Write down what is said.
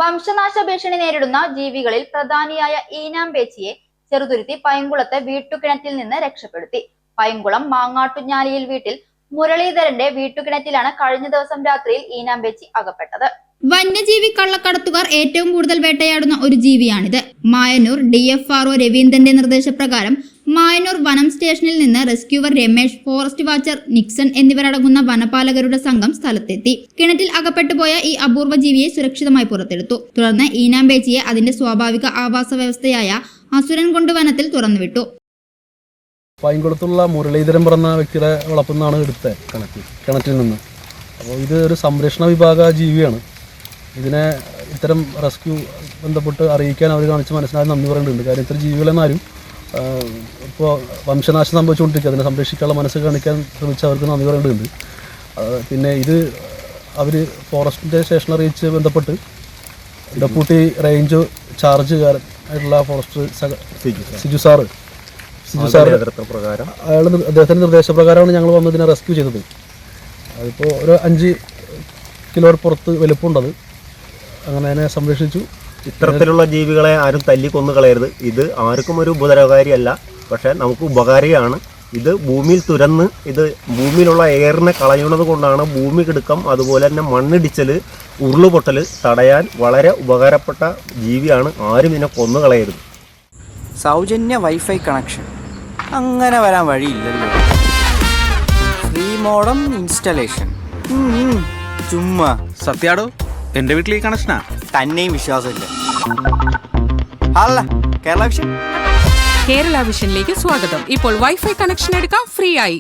വംശനാശ ഭീഷണി നേരിടുന്ന ജീവികളിൽ പ്രധാനിയായ ഈനാമ്പേച്ചിയെ ചെറുതുരുത്തി പൈങ്കുളത്തെ വീട്ടുകിണറ്റിൽ നിന്ന് രക്ഷപ്പെടുത്തി. പൈങ്കുളം മാങ്ങാട്ടുഞ്ഞാലിയിൽ വീട്ടിൽ മുരളീധരന്റെ വീട്ടുകിണറ്റിലാണ് കഴിഞ്ഞ ദിവസം രാത്രിയിൽ ഈനാമ്പേച്ചി അകപ്പെട്ടത്. വന്യജീവി കള്ളക്കടത്തുകാർ ഏറ്റവും കൂടുതൽ വേട്ടയാടുന്ന ഒരു ജീവിയാണിത്. മായന്നൂർ DFRO രവീന്ദ്രന്റെ നിർദ്ദേശപ്രകാരം മായന്നൂർ വനം സ്റ്റേഷനിൽ നിന്ന് rescuer Ramesh, forest watcher Nixon എന്നിവരടങ്ങുന്ന വനപാലകരുടെ സംഘം സ്ഥലത്തെത്തി. കിണറ്റിൽ അകപ്പെട്ടുപോയ ഈ അപൂർവ ജീവിയെ സുരക്ഷിതമായി പുറത്തെടുത്തു. തുടർന്ന് ഈനാമ്പേച്ചിയെ അതിന്റെ സ്വാഭാവിക ആവാസ വ്യവസ്ഥയായ അസുരൻ കൊണ്ട് വനത്തിൽ തുറന്നുവിട്ടു. പൈങ്കുളത്തുള്ള മുരളീധരൻ പറഞ്ഞ വ്യക്തിയുടെ വളപ്പിൽ നിന്നാണ് എടുത്തത് കിണറ്റിൽ നിന്ന്. അപ്പോൾ ഇത് ഒരു സംരക്ഷണ വിഭാഗ ജീവിയാണ്. ഇതിനെ ഇത്തരം റെസ്ക്യൂ ബന്ധപ്പെട്ട് അറിയിക്കാൻ അവർ കാണിച്ച് മനസ്സിലായി നന്ദി പറയുന്നുണ്ട്. കാര്യം ഇത്തരം ജീവികളെന്നാലും ഇപ്പോൾ വംശനാശം സംഭവിച്ചുകൊണ്ടിരിക്കുക, അതിനെ സംരക്ഷിക്കാനുള്ള മനസ്സ് കാണിക്കാൻ ശ്രമിച്ച് അവർക്ക് നന്ദി പറയേണ്ടതുണ്ട്. പിന്നെ ഇത് അവർ ഫോറസ്റ്റിൻ്റെ സ്റ്റേഷൻ അറിയിച്ച് ബന്ധപ്പെട്ട് ഡെപ്യൂട്ടി റേഞ്ച് ചാർജുകാരായിട്ടുള്ള ഫോറസ്റ്റ് സിജു സാറ് അയാൾ അദ്ദേഹത്തിൻ്റെ നിർദ്ദേശപ്രകാരമാണ് ഞങ്ങൾ വന്ന് ഇതിനെ റെസ്ക്യൂ ചെയ്തത്. അതിപ്പോൾ ഒരു 5 കിലോ പുറത്ത് വലുപ്പമുണ്ടത്. അങ്ങനെ അതിനെ സംരക്ഷിച്ചു. ഇത്തരത്തിലുള്ള ജീവികളെ ആരും തല്ലി കൊന്നു കളയരുത്. ഇത് ആർക്കും ഒരു ഉപദ്രവകാരിയല്ല, പക്ഷേ നമുക്ക് ഉപകാരിയാണ്. ഇത് ഭൂമിയിൽ തുരന്ന് ഇത് ഭൂമിയിലുള്ള എയറിനെ കളയുന്നത് കൊണ്ടാണ് ഭൂമി കിടുക്കം, അതുപോലെ തന്നെ മണ്ണിടിച്ചൽ, ഉരുളുപൊട്ടൽ തടയാൻ വളരെ ഉപകാരപ്പെട്ട ജീവിയാണ്. ആരും ഇതിനെ കൊന്നു കളയരുത്. സൗജന്യ വൈഫൈ കണക്ഷൻ അങ്ങനെ വരാൻ വഴിയില്ലല്ലോ. ഫ്രീ മോഡം ഇൻസ്റ്റലേഷൻ ചുമ്മാ. സത്യാടോ, എന്റെ വീട്ടിൽ ഈ കണക്ഷനാ. തന്നെയും വിശ്വാസമില്ല. അല്ല കേരള വിഷൻ. കേരള വിഷനിലേക്ക് സ്വാഗതം. ഇപ്പോൾ വൈഫൈ കണക്ഷൻ എടുക്കാം ഫ്രീ ആയി.